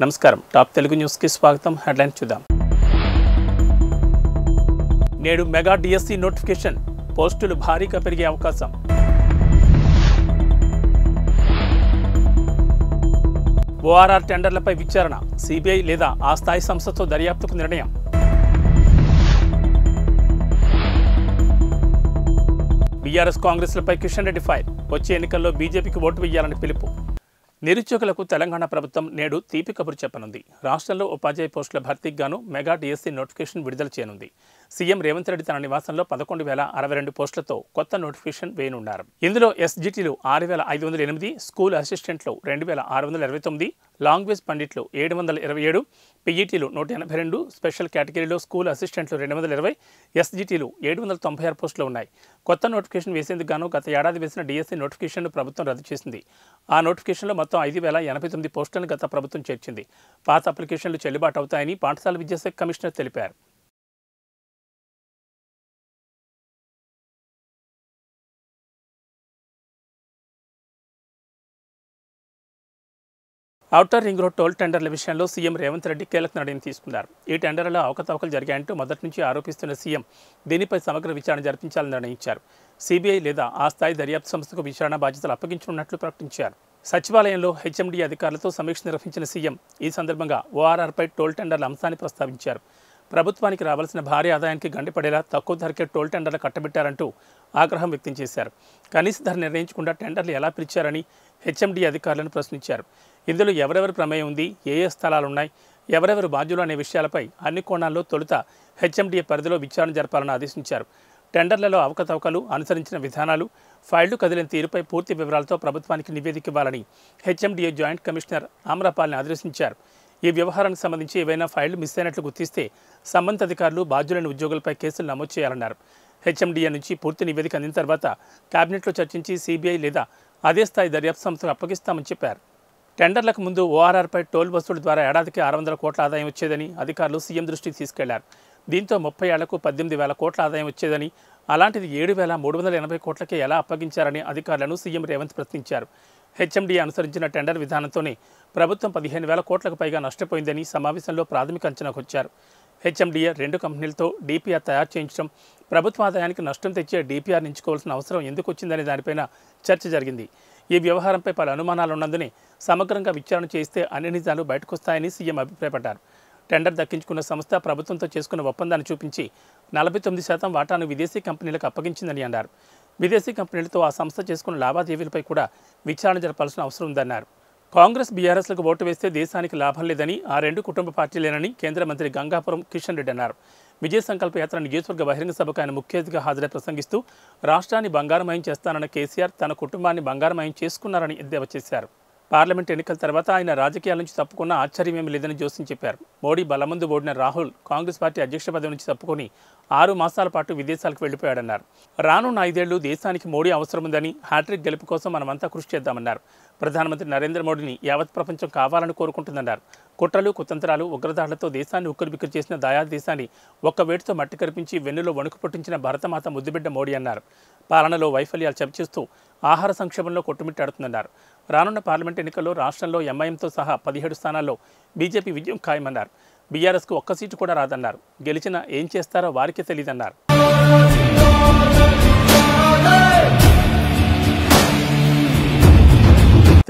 నమస్కారం top Telugu news కి స్వాగతం. హెడ్లైన్స్ చూద్దాం. నేడు మెగా డిఎస్సి నోటిఫికేషన్, పోస్టులు భారీగా పెరిగే అవకాశం. ఓఆర్ఆర్ టెండర్లపై విచారణ, సిబిఐ లేదా ఆ స్థాయి సంస్థతో దర్యాప్తుకు నిర్ణయం. బీఆర్ఎస్ కాంగ్రెస్లపై కిషన్ రెడ్డి ఫైర్, వచ్చే ఎన్నికల్లో బీజేపీకి ఓటు వేయాలని పిలుపు. నిరుద్యోగులకు తెలంగాణ ప్రభుత్వం నేడు తీపి కబురు చెప్పనుంది. రాష్ట్రంలో ఉపాధ్యాయ పోస్టుల భర్తీకి గాను మెగా డిఎస్సి నోటిఫికేషన్ విడుదల చేయనుంది. సీఎం రేవంత్ రెడ్డి తన నివాసంలో 11,062 పోస్టులతో కొత్త నోటిఫికేషన్ వేయనున్నారు. ఇందులో ఎస్జిటీలు 6,508, స్కూల్ అసిస్టెంట్లు 2,629, లాంగ్వేజ్ పండిట్లు 727, పీఈటీలు 182, స్పెషల్ కేటగిరీలో స్కూల్ అసిస్టెంట్లు 220, ఎస్జిటీలు 796 పోస్టులు ఉన్నాయి. కొత్త నోటిఫికేషన్ వేసేందుకు గాను గత ఏడాది వేసిన డిఎస్సి నోటిఫికేషన్ను ప్రభుత్వం రద్దు చేసింది. ఆ నోటిఫికేషన్లో మొత్తం 5,089 పోస్టులను గత ప్రభుత్వం చేర్చింది. పాత అప్లికేషన్లు చెల్లుబాటు అవుతాయని పాఠశాల విద్యాశాఖ కమిషనర్ తెలిపారు. ఔటర్ రింగ్ రోడ్ టోల్ టెండర్ల విషయంలో సీఎం రేవంత్ రెడ్డి కీలక నిర్ణయం తీసుకున్నారు. ఈ టెండర్లలో అవకతవకలు జరిగాయంటూ మొదటి నుంచి ఆరోపిస్తున్న సీఎం దీనిపై సమగ్ర విచారణ జరిపించాలని నిర్ణయించారు. సిబిఐ లేదా ఆ స్థాయి దర్యాప్తు సంస్థకు విచారణ బాధ్యతలు అప్పగించనున్నట్లు ప్రకటించారు. సచివాలయంలో హెచ్ఎండి అధికారులతో సమీక్ష నిర్వహించిన సీఎం ఈ సందర్భంగా ఓఆర్ఆర్పై టోల్ టెండర్ల అంశాన్ని ప్రస్తావించారు. ప్రభుత్వానికి రావాల్సిన భారీ ఆదాయానికి గండిపడేలా తక్కువ ధరకే టోల్ టెండర్లు కట్టబెట్టారంటూ ఆగ్రహం వ్యక్తం చేశారు. కనీస ధర నిర్ణయించకుండా టెండర్లు ఎలా పిలిచారని హెచ్ఎండి అధికారులను ప్రశ్నించారు. ఇందులో ఎవరెవరి ప్రమేయం ఉంది, ఏ స్థలాలున్నాయి, ఎవరెవరు బాధ్యులు అనే విషయాలపై అన్ని కోణాల్లో తొలుత హెచ్ఎండిఏ పరిధిలో విచారణ జరపాలని ఆదేశించారు. టెండర్లలో అవకతవకలు, అనుసరించిన విధానాలు, ఫైళ్లు కదిలిన తీరుపై పూర్తి వివరాలతో ప్రభుత్వానికి నివేదిక ఇవ్వాలని హెచ్ఎండిఏ జాయింట్ కమిషనర్ ఆమ్రపాల్ని ఆదేశించారు. ఈ వ్యవహారానికి సంబంధించి ఏవైనా ఫైళ్లు మిస్ అయినట్లు గుర్తిస్తే సంబంధిత అధికారులు బాధ్యులైన ఉద్యోగులపై కేసులు నమోదు చేయాలన్నారు. హెచ్ఎండిఏ నుంచి పూర్తి నివేదిక అందిన తర్వాత కేబినెట్లో చర్చించి సిబిఐ లేదా అదే స్థాయి దర్యాప్తు సంస్థకు అప్పగిస్తామని చెప్పారు. టెండర్లకు ముందు ఓఆర్ఆర్పై టోల్ వసూలు ద్వారా ఏడాదికి 600 కోట్ల ఆదాయం వచ్చేదని అధికారులు సీఎం దృష్టికి తీసుకెళ్లారు. దీంతో 30 ఏళ్లకు 18,000 కోట్ల ఆదాయం వచ్చేదని, అలాంటిది 7,380 కోట్లకే ఎలా అప్పగించారని అధికారులను సీఎం రేవంత్ ప్రశ్నించారు. హెచ్ఎండిఏ అనుసరించిన టెండర్ విధానంతోనే ప్రభుత్వం 15,000 కోట్లకు పైగా నష్టపోయిందని సమావేశంలో ప్రాథమిక అంచనాకు వచ్చారు. హెచ్ఎండిఏ 2 కంపెనీలతో డీపీఆర్ తయారు చేయించడం, ప్రభుత్వ ఆదాయానికి నష్టం తెచ్చే డీపీఆర్ ఎంచుకోవాల్సిన అవసరం ఎందుకు వచ్చిందనే దానిపైన చర్చ జరిగింది. ఈ వ్యవహారంపై పలు అనుమానాలున్నందునే సమగ్రంగా విచారణ చేయిస్తే అన్ని నిజాలు బయటకొస్తాయని సీఎం అభిప్రాయపడ్డారు. టెండర్ దక్కించుకున్న సంస్థ ప్రభుత్వంతో చేసుకున్న ఒప్పందాన్ని చూపించి 49% వాటాను విదేశీ కంపెనీలకు అప్పగించిందని అన్నారు. విదేశీ కంపెనీలతో ఆ సంస్థ చేసుకున్న లావాదేవీలపై కూడా విచారణ జరపాల్సిన అవసరం ఉందన్నారు. కాంగ్రెస్ బీఆర్ఎస్లకు ఓటు వేస్తే దేశానికి లాభం లేదని, ఆ 2 కుటుంబ పార్టీలేనని కేంద్ర మంత్రి గంగాపురం కిషన్ రెడ్డి అన్నారు. విజయ సంకల్ప యాత్ర నియోజకవర్గ బహిరంగ సభకు ఆయన ముఖ్య అతిథిగా హాజరై ప్రసంగిస్తూ రాష్ట్రాన్ని బంగారమయం చేస్తానన్న కేసీఆర్ తన కుటుంబాన్ని బంగారమయం చేసుకున్నారని ఎద్దేవా చేశారు. పార్లమెంట్ ఎన్నికల తర్వాత ఆయన రాజకీయాల నుంచి తప్పుకున్న ఆశ్చర్యమేమీ లేదని జోస్యం చెప్పారు. మోడీ బలముందు ఓడిన రాహుల్ కాంగ్రెస్ పార్టీ అధ్యక్ష పదవి నుంచి తప్పుకొని 6 మాసాల పాటు విదేశాలకు వెళ్లిపోయాడన్నారు. రానున్న 5 ఏళ్లు దేశానికి మోడీ అవసరముందని, హ్యాట్రిక్ గెలుపు కోసం మనమంతా కృషి చేద్దామన్నారు. ప్రధానమంత్రి నరేంద్ర మోడీని యావత్ ప్రపంచం కావాలని కోరుకుంటుందన్నారు. కుట్రలు, కుతంత్రాలు, ఉగ్రదాడులతో దేశాన్ని ఉక్కిరిబిక్కిరి చేసిన దయాది దేశాన్ని ఒక్క వేటితో మట్టి కరిపించి వెన్నులో వణుకు పుట్టించిన భరతమాత ముద్దుబిడ్డ మోడీ అన్నారు. పాలనలో వైఫల్యాలు చర్చిస్తూ ఆహార సంక్షేమంలో కొట్టుమిట్టాడుతుందన్నారు. రానున్న పార్లమెంట్ ఎన్నికల్లో రాష్ట్రంలో ఎంఐఎంతో సహా 17 స్థానాల్లో బీజేపీ విజయం ఖాయమన్నారు. బీఆర్ఎస్కు ఒక్క సీటు కూడా రాదన్నారు. గెలిచినా ఏం చేస్తారో వారికే తెలియదన్నారు.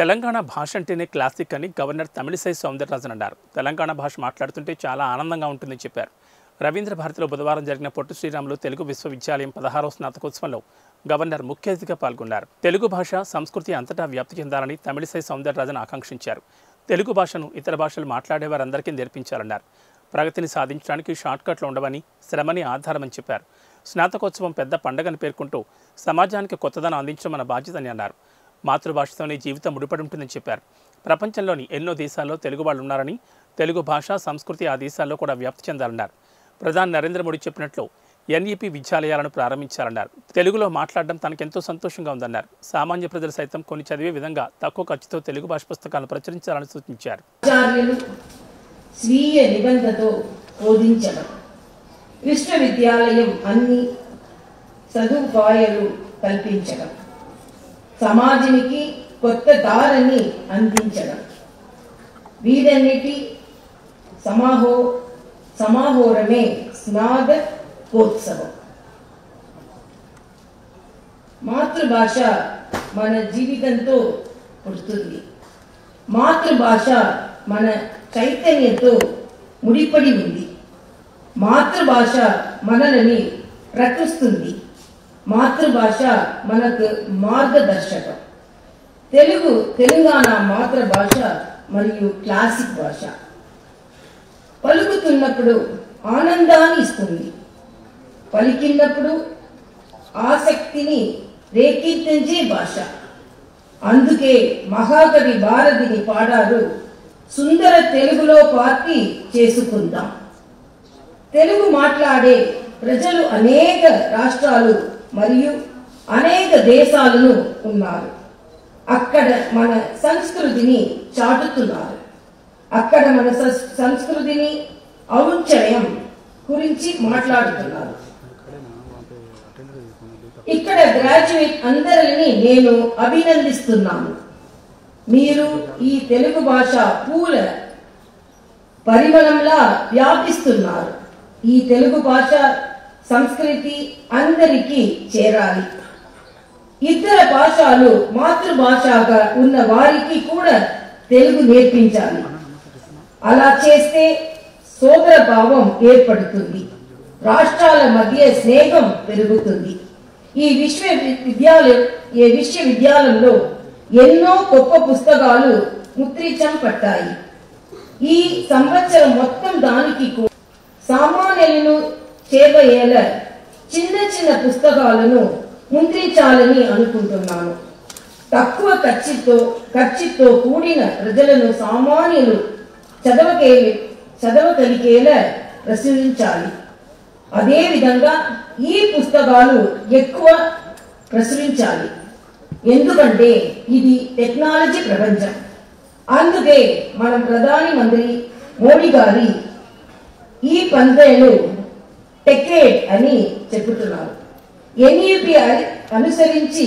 తెలంగాణ భాష అంటేనే క్లాసిక్ అని గవర్నర్ తమిళిసై సౌందరరాజన్ అన్నారు. తెలంగాణ భాష మాట్లాడుతుంటే చాలా ఆనందంగా ఉంటుందని చెప్పారు. రవీంద్ర భారతిలో బుధవారం జరిగిన పొట్టి శ్రీరాములు తెలుగు విశ్వవిద్యాలయం 16వ స్నాతకోత్సవంలో గవర్నర్ ముఖ్య అతిథిగా పాల్గొన్నారు. తెలుగు భాష, సంస్కృతి అంతటా వ్యాప్తి చెందాలని తమిళిసై సౌందరరాజన్ ఆకాంక్షించారు. తెలుగు భాషను ఇతర భాషలు మాట్లాడేవారందరికీ నేర్పించాలన్నారు. ప్రగతిని సాధించడానికి షార్ట్కట్లు ఉండవని, శ్రమని ఆధారమని చెప్పారు. స్నాతకోత్సవం పెద్ద పండగని పేర్కొంటూ సమాజానికి కొత్తదనం అందించడం మన బాధ్యతని అన్నారు. మాతృభాషతోనే జీవితం ముడిపడి ఉంటుందని చెప్పారు. ప్రపంచంలోని ఎన్నో దేశాల్లో తెలుగు వాళ్ళు ఉన్నారని, తెలుగు భాష, సంస్కృతి ఆ దేశాల్లో కూడా వ్యాప్తి చెందాలన్నారు. ప్రధాని నరేంద్ర మోడీ చెప్పినట్లు ఎన్ఈపీ విద్యాలయాలను ప్రారంభించాలన్నారు. తెలుగులో మాట్లాడడం తనకెంతో సంతోషంగా ఉందన్నారు. సామాన్య ప్రజలు సైతం కొన్ని చదివే విధంగా తక్కువ ఖర్చుతో తెలుగు భాష పుస్తకాలను ప్రచురించాలని సూచించారు. స్వీయ నిబంధనతో బోధించడం, విశ్వవిద్యాలయం అన్ని సదుపాయాలు కల్పించడం, సమాజానికి కొత్త దారిని అందించడం, వీటన్నిటి సమాహోరమే స్నాతకోత్సవం. మాతృభాష మన జీవితంతో పుడుతుంది. మాతృభాష మన చైతన్యంతో ముడిపడి ఉంది. మాతృభాష మనల్ని ప్రకటిస్తుంది. మాతృభాష మనకు మార్గదర్శకం. తెలంగాణ మాతృభాష మరియు క్లాసిక్ భాష. పలుకుతున్నప్పుడు ఆనందాన్ని ఇస్తుంది. పలికినప్పుడు ఆసక్తిని రేకెత్తించే భాష. అందుకే మహాకవి భారతిని పాడారు, సుందర తెలుగులో పార్టీ చేసుకుందాం. తెలుగు మాట్లాడే ప్రజలు అనేక రాష్ట్రాలు మరియు అనేక దేశాలను ఉన్నారు. అక్కడ మన సంస్కృతిని చాటుతున్నారు. అక్కడ మన సంస్కృతిని ఔన్నత్యం గురించి మాట్లాడుతున్నారు. ఇక్కడ గ్రాడ్యుయేట్ అందరిని నేను అభినందిస్తున్నాను. మీరు ఈ తెలుగు భాష పూల పరిమళంలా వ్యాపిస్తున్నారు. ఈ తెలుగు భాష సంస్కృతి అందరికీ చేరాలి. ఇతర భాషలు మాతృభాషగా ఉన్న వారికి కూడా తెలుగు నేర్పించాలి. అలా చేస్తే సోదర భావం ఏర్పడుతుంది. రాష్ట్రాల మధ్య స్నేహం పెరుగుతుంది. ఈ విశ్వవిద్యాలయంలో ఎన్నో గొప్ప పుస్తకాలు ముద్రించబడ్డాయి. ఈ సంవత్సరం మొత్తం దానికి సామాన్యులను చేరవేల చిన్న చిన్న పుస్తకాలను ముద్రించాలని అనుకుంటున్నాను. తక్కువ ఖర్చుతో కూడిన ప్రజలను సామాన్యులు చదవగలిగేలా ప్రచురించాలి. అదేవిధంగా ఈ పుస్తకాలు ఎక్కువ ప్రచురించాలి. ఎందుకంటే ఇది టెక్నాలజీ ప్రపంచం. అందుకే మనం ప్రధాని మంత్రి మోడీ గారి ఈ పందేలు టెకేడ్ అని చెబుతున్నారు. NUP అనుసరించి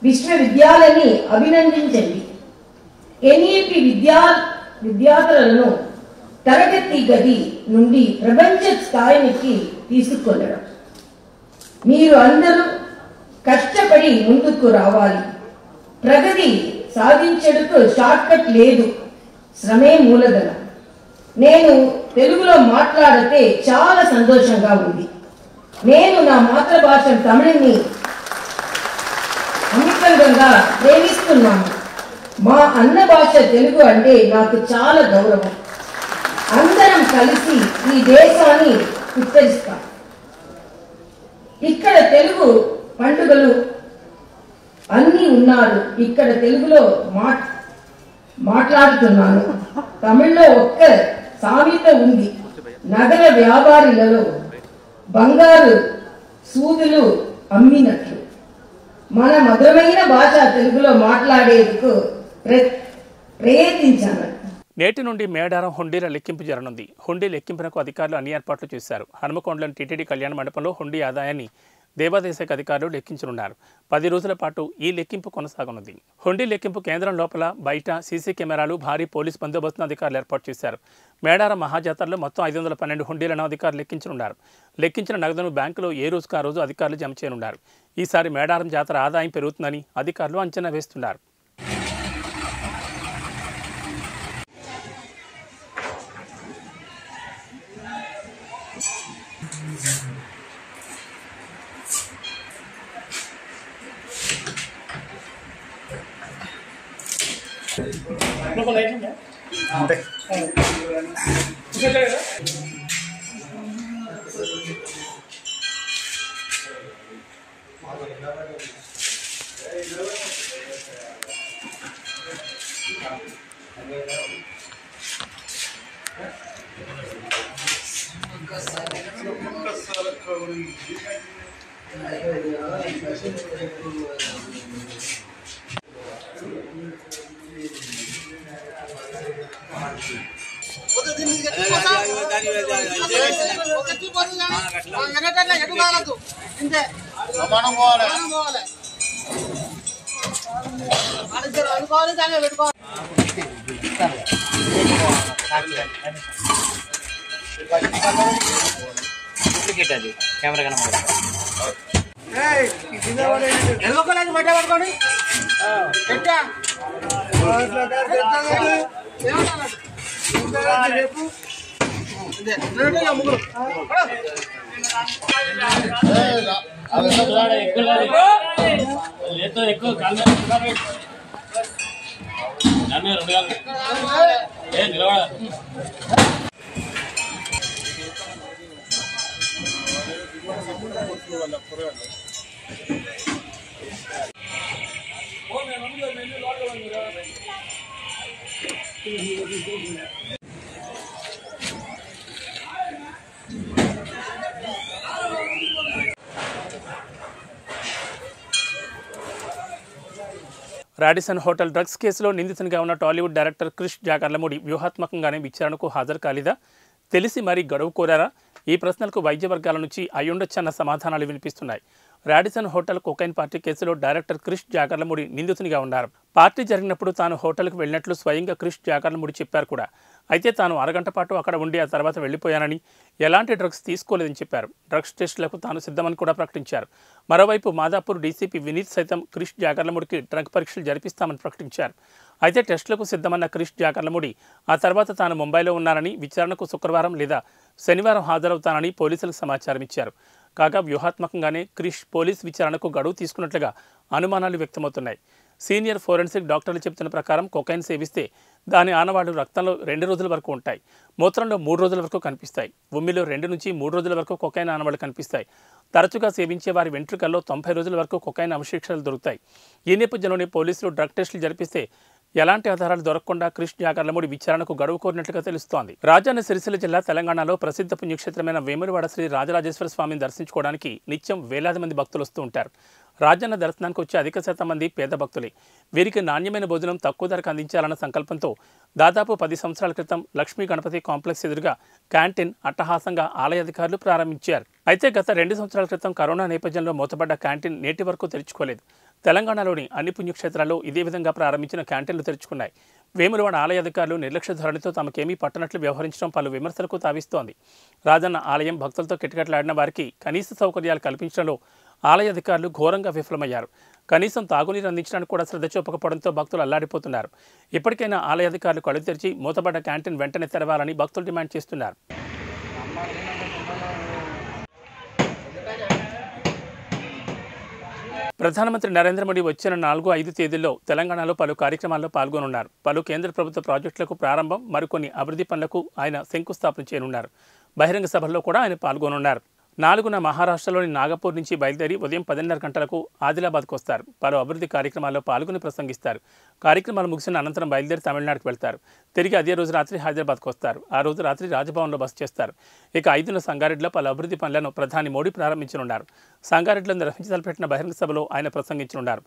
విశ్వవిద్యాలయాన్ని అభినందించండి. NUP విద్యార్థులను తరగతి గది నుండి ప్రపంచ స్థాయికి తీసుకెళ్లడం. మీరు అందరూ కష్టపడి ముందుకు రావాలి. ప్రగతి సాధించడానికి షార్ట్ కట్ లేదు, శ్రమే మూలధనం. నేను తెలుగులో మాట్లాడితే చాలా సంతోషంగా ఉంది. నేను నా మాతృభాష తమిళని అమితంగా ప్రేమిస్తున్నాను. మా అన్న భాష తెలుగు అంటే నాకు చాలా గౌరవం. అందరం కలిసి ఈ దేశాన్ని ఉత్తరిస్తాం. ఇక్కడ తెలుగు పండుగలు అన్ని ఉన్నారు. ఇక్కడ తెలుగులో మాట్లాడుతున్నాను. తమిళ్లో ఒక్క సామెత ఉంది, నగర వ్యాపారులలో బంగారు సూదులు అమ్మినట్లు. మన మధురమైన భాష తెలుగులో మాట్లాడేందుకు ప్రయత్నించాను. నేటి నుండి మేడారం హుండీల లెక్కింపు జరగనుంది. హుండీ లెక్కింపునకు అధికారులు అన్ని ఏర్పాట్లు చేశారు. హనుమకొండలోని టీటీడీ కళ్యాణ మండపంలో హుండీ ఆదాయాన్ని దేవాదాయ శాఖ అధికారులు లెక్కించనున్నారు. 10 రోజుల పాటు ఈ లెక్కింపు కొనసాగనుంది. హుండీ లెక్కింపు కేంద్రం లోపల బయట సీసీ కెమెరాలు, భారీ పోలీస్ బందోబస్తును అధికారులు ఏర్పాటు చేశారు. మేడారం మహాజాతరలో మొత్తం 512 హుండీలను అధికారులు లెక్కించనున్నారు. లెక్కించిన నగదును బ్యాంకులో ఏ రోజుకు ఆ రోజు అధికారులు జమ చేయనున్నారు. ఈసారి మేడారం జాతర ఆదాయం పెరుగుతుందని అధికారులు అంచనా వేస్తున్నారు. అంతే అనుకోవాలి డూప్లికేట్ అది కెమెరా కనబడుతుంది. పట్టుకోండి ఎక్కువ రాడిసన్ హోటల్ డ్రగ్స్ కేసులో నిందితునిగా ఉన్న టాలీవుడ్ డైరెక్టర్ క్రిష్ జాగర్లమూడి వ్యూహాత్మకంగానే విచారణకు హాజరు కాలేదా, తెలిసి మరీ గడువు కోరారా? ఈ ప్రశ్నలకు వైద్య వర్గాల నుంచి అయ్యుండొచ్చన్న సమాధానాలు వినిపిస్తున్నాయి. రాడిసన్ హోటల్ కొకైన్ పార్టీ కేసులో డైరెక్టర్ క్రిష్ జాగర్లమూడి నిందితునిగా ఉన్నారు. పార్టీ జరిగినప్పుడు తాను హోటల్కు వెళ్ళినట్లు స్వయంగా క్రిష్ జాగర్లమూడి చెప్పారు కూడా. అయితే తాను అరగంట పాటు అక్కడ ఉండి ఆ తర్వాత వెళ్లిపోయానని, ఎలాంటి డ్రగ్స్ తీసుకోలేదని చెప్పారు. డ్రగ్స్ టెస్టులకు తాను సిద్ధమని కూడా ప్రకటించారు. మరోవైపు మాదాపూర్ డీసీపీ వినీత్ సైతం క్రిష్ జాగర్లమూడికి డ్రగ్ పరీక్షలు జరిపిస్తామని ప్రకటించారు. అయితే టెస్టులకు సిద్ధమన్న క్రిష్ జాగర్లమూడి ఆ తర్వాత తాను ముంబైలో ఉన్నానని, విచారణకు శుక్రవారం లేదా శనివారం హాజరవుతానని పోలీసులకు సమాచారం ఇచ్చారు. కాగా వ్యూహాత్మకంగానే క్రిష్ పోలీస్ విచారణకు గడువు తీసుకున్నట్లుగా అనుమానాలు వ్యక్తమవుతున్నాయి. సీనియర్ ఫోరెన్సిక్ డాక్టర్లు చెబుతున్న ప్రకారం కొకైన్ సేవిస్తే దాని ఆనవాళ్లు రక్తంలో 2 రోజుల వరకు ఉంటాయి, మూత్రంలో 3 రోజుల వరకు కనిపిస్తాయి, ఉమ్మిలో 2 నుంచి 3 రోజుల వరకు కొకైన్ ఆనవాళ్లు కనిపిస్తాయి. తరచుగా సేవించే వారి వెంట్రుకల్లో 90 రోజుల వరకు కొకైన్ అవశేషాలు దొరుకుతాయి. ఈ నేపథ్యంలోనే పోలీసులు డ్రగ్ టెస్టులు జరిపిస్తే ఎలాంటి ఆధారాలు దొరకకుండా క్రిష్ జాగర్లమూడి విచారణకు గడువు కోరినట్లుగా తెలుస్తోంది. రాజన్న సిరిసిల్ల జిల్లా తెలంగాణలో ప్రసిద్ధ పుణ్యక్షేత్రమైన వేములవాడ శ్రీ రాజరాజేశ్వర స్వామిని దర్శించుకోవడానికి నిత్యం వేలాది మంది భక్తులు వస్తూ ఉంటారు. రాజన్న దర్శనానికి వచ్చే అధిక శాతం మంది పేద భక్తులే. వీరికి నాణ్యమైన భోజనం తక్కువ ధరకు అందించాలన్న సంకల్పంతో దాదాపు 10 సంవత్సరాల క్రితం లక్ష్మీ గణపతి కాంప్లెక్స్ ఎదురుగా క్యాంటీన్ అట్టహాసంగా ఆలయ అధికారులు ప్రారంభించారు. అయితే గత 2 సంవత్సరాల క్రితం కరోనా నేపథ్యంలో మూతపడ్డ క్యాంటీన్ నేటి వరకు తెరుచుకోలేదు. తెలంగాణలోని అన్ని పుణ్యక్షేత్రాల్లో ఇదే విధంగా ప్రారంభించిన క్యాంటీన్లు తెరుచుకున్నాయి. వేములవాడ ఆలయ అధికారులు నిర్లక్ష్య ధోరణితో తమకేమీ పట్టనట్లు వ్యవహరించడం పలు విమర్శలకు తావిస్తోంది. రాజన్న ఆలయం భక్తులతో కిటకిటలాడిన వారికి కనీస సౌకర్యాలు కల్పించడంలో ఆలయ అధికారులు ఘోరంగా విఫలమయ్యారు. కనీసం తాగునీరు అందించడానికి కూడా శ్రద్ధ చూపకపోవడంతో భక్తులు అల్లాడిపోతున్నారు. ఇప్పటికైనా ఆలయ అధికారులు కళ్ళు తెరిచి మూతపడ్డ క్యాంటీన్ వెంటనే తెరవాలని భక్తులు డిమాండ్ చేస్తున్నారు. ప్రధానమంత్రి నరేంద్ర మోడీ వచ్చిన 4-5 తేదీల్లో తెలంగాణలో పలు కార్యక్రమాల్లో పాల్గొనున్నారు. పలు కేంద్ర ప్రభుత్వ ప్రాజెక్టులకు ప్రారంభం, మరికొన్ని అభివృద్ధి పనులకు ఆయన శంకుస్థాపన చేయనున్నారు. బహిరంగ సభల్లో కూడా ఆయన పాల్గొనున్నారు. 4న మహారాష్ట్రలోని నాగపూర్ నుంచి బయలుదేరి ఉదయం 10:30 గంటలకు ఆదిలాబాద్కు వస్తారు. పలు అభివృద్ధి కార్యక్రమాల్లో పాల్గొని ప్రసంగిస్తారు. కార్యక్రమాలు ముగిసిన అనంతరం బయలుదేరి తమిళనాడుకు వెళ్తారు. తిరిగి అదే రోజు రాత్రి హైదరాబాద్కు వస్తారు. ఆ రోజు రాత్రి రాజ్భవన్లో బస చేస్తారు. ఇక 5న సంగారెడ్డిలో పలు అభివృద్ధి పనులను ప్రధాని మోడీ ప్రారంభించనున్నారు. సంగారెడ్డిలో నిర్వహించతలపెట్టిన బహిరంగ సభలో ఆయన ప్రసంగించనున్నారు.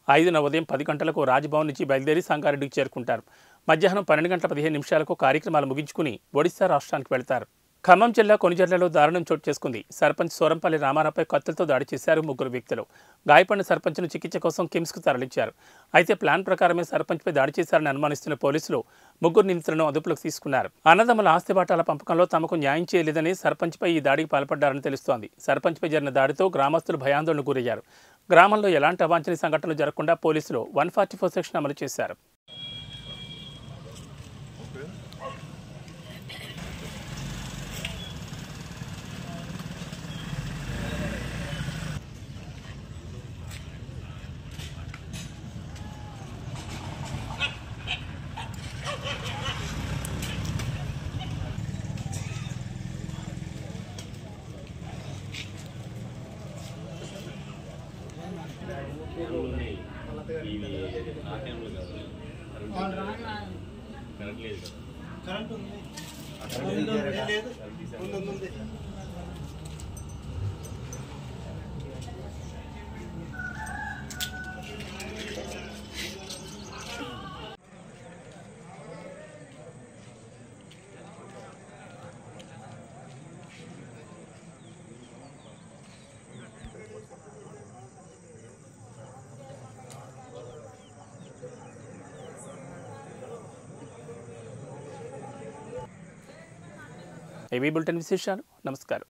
5న ఉదయం 10 గంటలకు రాజ్భవన్ నుంచి బయలుదేరి సంగారెడ్డికి చేరుకుంటారు. మధ్యాహ్నం 12:15 కార్యక్రమాలు ముగించుకుని ఒడిశా రాష్ట్రానికి వెళ్తారు. ఖమ్మం జిల్లా కొనిజర్లలో దారుణం చోటు చేసుకుంది. సర్పంచ్ సోరంపల్లి రామారావుపై కత్తులతో దాడి చేశారు 3 వ్యక్తులు. గాయపడిన సర్పంచ్ను చికిత్స కోసం కిమ్స్కు తరలించారు. అయితే ప్లాన్ ప్రకారమే సర్పంచ్పై దాడి చేశారని అనుమానిస్తున్న పోలీసులు 3 నిందితులను అదుపులోకి తీసుకున్నారు. అన్నదమ్ముల ఆస్తి బాటాల పంపకంలో తమకు న్యాయం చేయలేదని సర్పంచ్పై ఈ దాడికి పాల్పడ్డారని తెలుస్తోంది. సర్పంచ్పై జరిగిన దాడితో గ్రామస్తులు భయాందోళనకు గురయ్యారు. గ్రామంలో ఎలాంటి అవాంఛనీయ సంఘటనలు జరగకుండా పోలీసులు 144 సెక్షన్ అమలు చేశారు. కరెంట్ ఉంది. ఏవీ బులెటిన్ విశేషాలు. నమస్కారం.